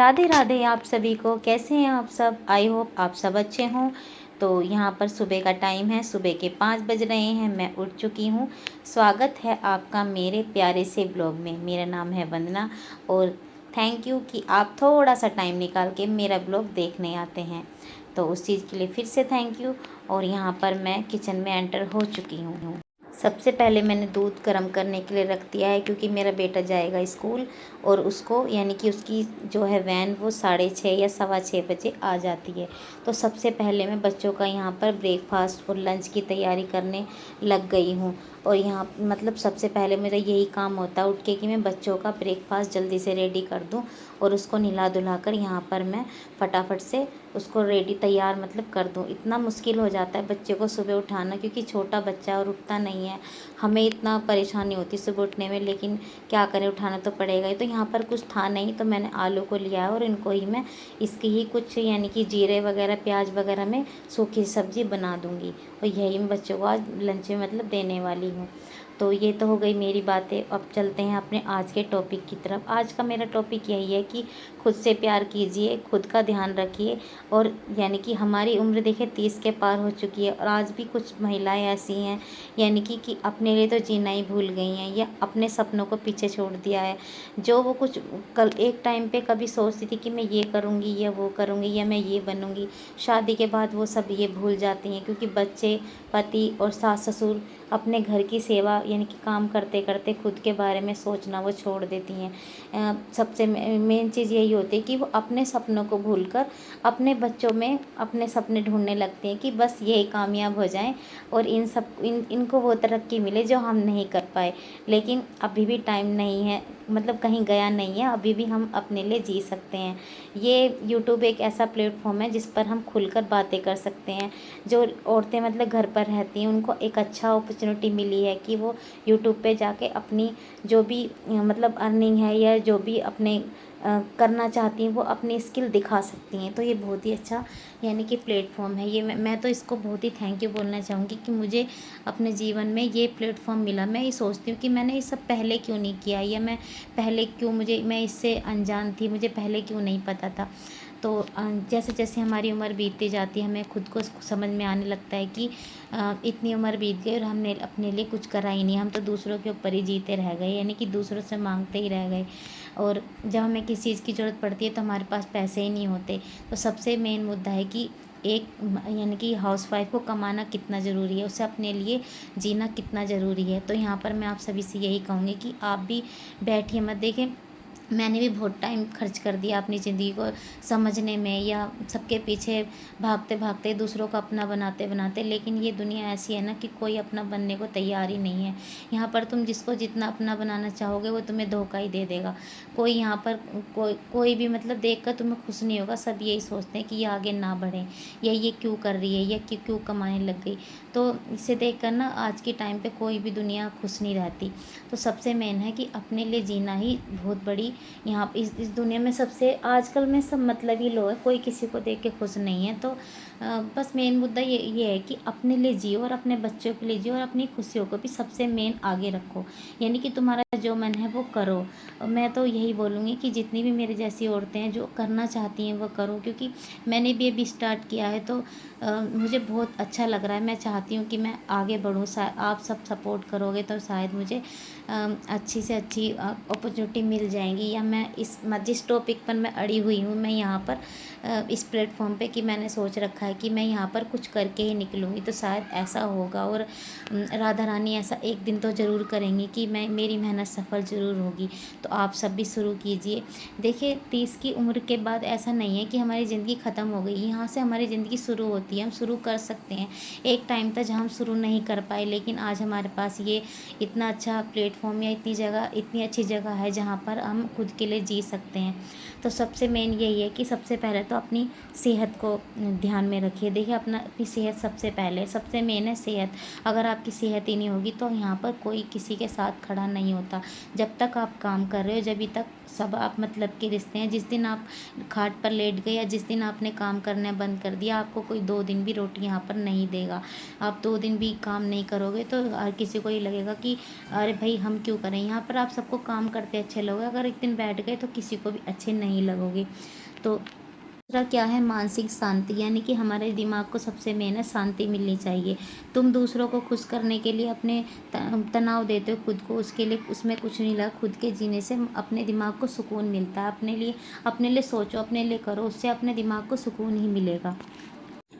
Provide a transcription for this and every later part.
राधे राधे आप सभी को। कैसे हैं आप सब? आई होप आप सब अच्छे हों। तो यहाँ पर सुबह का टाइम है, सुबह के 5 बज रहे हैं, मैं उठ चुकी हूँ। स्वागत है आपका मेरे प्यारे से ब्लॉग में। मेरा नाम है वंदना और थैंक यू कि आप थोड़ा सा टाइम निकाल के मेरा ब्लॉग देखने आते हैं। तो उस चीज़ के लिए फिर से थैंक यू। और यहाँ पर मैं किचन में एंटर हो चुकी हूँ। सबसे पहले मैंने दूध गर्म करने के लिए रख दिया है, क्योंकि मेरा बेटा जाएगा स्कूल और उसको यानी कि उसकी जो है वैन वो 6:30 या 6:15 बजे आ जाती है। तो सबसे पहले मैं बच्चों का यहाँ पर ब्रेकफास्ट और लंच की तैयारी करने लग गई हूँ। और यहाँ मतलब सबसे पहले मेरा यही काम होता है उठ के कि मैं बच्चों का ब्रेकफास्ट जल्दी से रेडी कर दूँ और उसको नहला धुला कर यहाँ पर मैं फटाफट से उसको रेडी तैयार मतलब कर दूँ। इतना मुश्किल हो जाता है बच्चे को सुबह उठाना, क्योंकि छोटा बच्चा और उठता नहीं है। हमें इतना परेशानी होती सुबह उठने में, लेकिन क्या करें, उठाना तो पड़ेगा ही। तो यहाँ पर कुछ था नहीं, तो मैंने आलू को लिया और इनको ही मैं इसकी ही कुछ यानी कि जीरे वगैरह प्याज वगैरह में सूखी सब्ज़ी बना दूँगी और यही मैं बच्चों को आज लंच में मतलब देने वाली हूँ। तो ये तो हो गई मेरी बातें। अब चलते हैं अपने आज के टॉपिक की तरफ। आज का मेरा टॉपिक यही है कि खुद से प्यार कीजिए, खुद का ध्यान रखिए। और यानी कि हमारी उम्र देखिए 30 के पार हो चुकी है और आज भी कुछ महिलाएं ऐसी हैं यानी कि अपने लिए तो जीना ही भूल गई हैं या अपने सपनों को पीछे छोड़ दिया है। जो वो कुछ कल एक टाइम पे कभी सोचती थी कि मैं ये करूँगी या वो करूँगी या मैं ये बनूँगी, शादी के बाद वो सब ये भूल जाती हैं, क्योंकि बच्चे, पति और सास ससुर अपने घर की सेवा यानी कि काम करते करते खुद के बारे में सोचना वो छोड़ देती हैं। सबसे मेन चीज़ यही होती है कि वो अपने सपनों को भूलकर अपने बच्चों में अपने सपने ढूंढने लगती हैं कि बस यही कामयाब हो जाएं और इनको वो तरक्की मिले जो हम नहीं कर पाए। लेकिन अभी भी टाइम नहीं है, मतलब कहीं गया नहीं है, अभी भी हम अपने लिए जी सकते हैं। ये यूट्यूब एक ऐसा प्लेटफॉर्म है जिस पर हम खुलकर बातें कर सकते हैं। जो औरतें मतलब घर पर रहती हैं उनको एक अच्छा अपॉर्चुनिटी मिली है कि वो यूट्यूब पे जाके अपनी जो भी मतलब अर्निंग है या जो भी अपने करना चाहती हैं वो अपनी स्किल दिखा सकती हैं। तो ये बहुत ही अच्छा यानी कि प्लेटफॉर्म है। ये मैं तो इसको बहुत ही थैंक यू बोलना चाहूँगी कि मुझे अपने जीवन में ये प्लेटफॉर्म मिला। मैं ये सोचती हूँ कि मैंने ये सब पहले क्यों नहीं किया, या मैं पहले क्यों मैं इससे अनजान थी, मुझे पहले क्यों नहीं पता था। तो जैसे जैसे हमारी उम्र बीतती जाती है हमें खुद को समझ में आने लगता है कि इतनी उम्र बीत गई और हमने अपने लिए कुछ करा ही नहीं, हम तो दूसरों के ऊपर ही जीते रह गए, यानी कि दूसरों से मांगते ही रह गए। और जब हमें किसी चीज़ की ज़रूरत पड़ती है तो हमारे पास पैसे ही नहीं होते। तो सबसे मेन मुद्दा है कि एक यानी कि हाउसवाइफ को कमाना कितना ज़रूरी है, उसे अपने लिए जीना कितना ज़रूरी है। तो यहाँ पर मैं आप सभी से यही कहूँगी कि आप भी बैठिए मत। देखें, मैंने भी बहुत टाइम खर्च कर दिया अपनी ज़िंदगी को समझने में या सबके पीछे भागते भागते दूसरों को अपना बनाते बनाते, लेकिन ये दुनिया ऐसी है ना कि कोई अपना बनने को तैयार ही नहीं है। यहाँ पर तुम जिसको जितना अपना बनाना चाहोगे वो तुम्हें धोखा ही दे देगा। कोई यहाँ पर कोई भी मतलब देख कर तुम्हें खुश नहीं होगा। सब यही सोचते हैं कि ये आगे ना बढ़े या ये क्यों कर रही है या क्यों कमाने लग गई। तो इसे देख कर ना आज के टाइम पे कोई भी दुनिया खुश नहीं रहती। तो सबसे मेन है कि अपने लिए जीना ही बहुत बड़ी यहाँ इस दुनिया में सबसे आजकल में सब मतलब ही लोग हैं, कोई किसी को देख के खुश नहीं है। तो बस मेन मुद्दा ये है कि अपने लिए जियो और अपने बच्चों के लिए जियो और अपनी खुशियों को भी सबसे मेन आगे रखो, यानी कि तुम्हारा जो मन है वो करो। मैं तो यही बोलूँगी कि जितनी भी मेरे जैसी औरतें हैं जो करना चाहती हैं वो करो, क्योंकि मैंने भी अभी स्टार्ट किया है तो मुझे बहुत अच्छा लग रहा है। मैं चाहती हूँ कि मैं आगे बढ़ूँ, आप सब सपोर्ट करोगे तो शायद मुझे अच्छी से अच्छी अपॉर्चुनिटी मिल जाएंगी, या मैं जिस टॉपिक पर मैं अड़ी हुई हूँ मैं यहाँ पर इस प्लेटफॉर्म पे कि मैंने सोच रखा है कि मैं यहाँ पर कुछ करके ही निकलूँगी, तो शायद ऐसा होगा। और राधा रानी ऐसा एक दिन तो ज़रूर करेंगी कि मेरी मेहनत सफल ज़रूर होगी। तो आप सब भी शुरू कीजिए। देखिए 30 की उम्र के बाद ऐसा नहीं है कि हमारी ज़िंदगी ख़त्म हो गई, यहाँ से हमारी ज़िंदगी शुरू होती है। हम शुरू कर सकते हैं। एक टाइम था जहाँ हम शुरू नहीं कर पाए, लेकिन आज हमारे पास ये इतना अच्छा प्लेटफॉर्म या इतनी अच्छी जगह है जहाँ पर हम खुद के लिए जी सकते हैं। तो सबसे मेन यही है कि सबसे पहले तो अपनी सेहत को ध्यान में रखिए। देखिए अपनी सेहत सबसे पहले, सबसे मेन है सेहत। अगर आपकी सेहत ही नहीं होगी तो यहाँ पर कोई किसी के साथ खड़ा नहीं होता। जब तक आप काम कर रहे हो जब तक सब आप मतलब के रिश्ते हैं। जिस दिन आप खाट पर लेट गए या जिस दिन आपने काम करना बंद कर दिया, आपको कोई 2 दिन भी रोटी यहाँ पर नहीं देगा। आप 2 दिन भी काम नहीं करोगे तो हर किसी को ये लगेगा कि अरे भाई हम क्यों करें। यहाँ पर आप सबको काम करते अच्छे लोग, अगर एक दिन बैठ गए तो किसी को भी अच्छे नहीं नहीं लगोगे। तो दूसरा क्या है, मानसिक शांति, यानी कि हमारे दिमाग को सबसे मेन है शांति मिलनी चाहिए। तुम दूसरों को खुश करने के लिए अपने तनाव देते हो खुद को, उसके लिए उसमें कुछ नहीं लगा। खुद के जीने से अपने दिमाग को सुकून मिलता है। अपने लिए सोचो, अपने लिए करो, उससे अपने दिमाग को सुकून ही मिलेगा।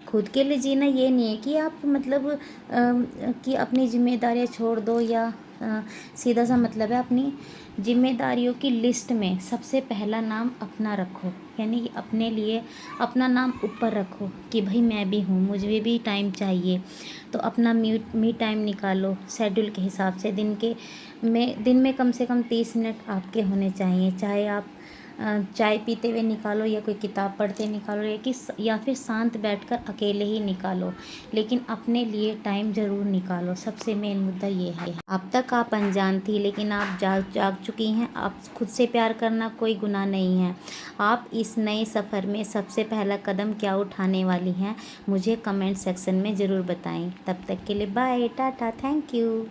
खुद के लिए जीना ये नहीं है कि आप मतलब कि अपनी जिम्मेदारियां छोड़ दो, या सीधा सा मतलब है अपनी जिम्मेदारियों की लिस्ट में सबसे पहला नाम अपना रखो, यानी कि अपने लिए अपना नाम ऊपर रखो कि भाई मैं भी हूँ, मुझे भी टाइम चाहिए। तो अपना मी टाइम निकालो शेड्यूल के हिसाब से। दिन में कम से कम 30 मिनट आपके होने चाहिए, चाहे आप चाय पीते हुए निकालो, या कोई किताब पढ़ते निकालो, या फिर शांत बैठकर अकेले ही निकालो, लेकिन अपने लिए टाइम ज़रूर निकालो। सबसे मेन मुद्दा ये है। अब तक आप अनजान थी, लेकिन आप जाग चुकी हैं। आप खुद से प्यार करना कोई गुनाह नहीं है। आप इस नए सफ़र में सबसे पहला कदम क्या उठाने वाली हैं, मुझे कमेंट सेक्शन में ज़रूर बताएं। तब तक के लिए बाय टाटा, थैंक यू।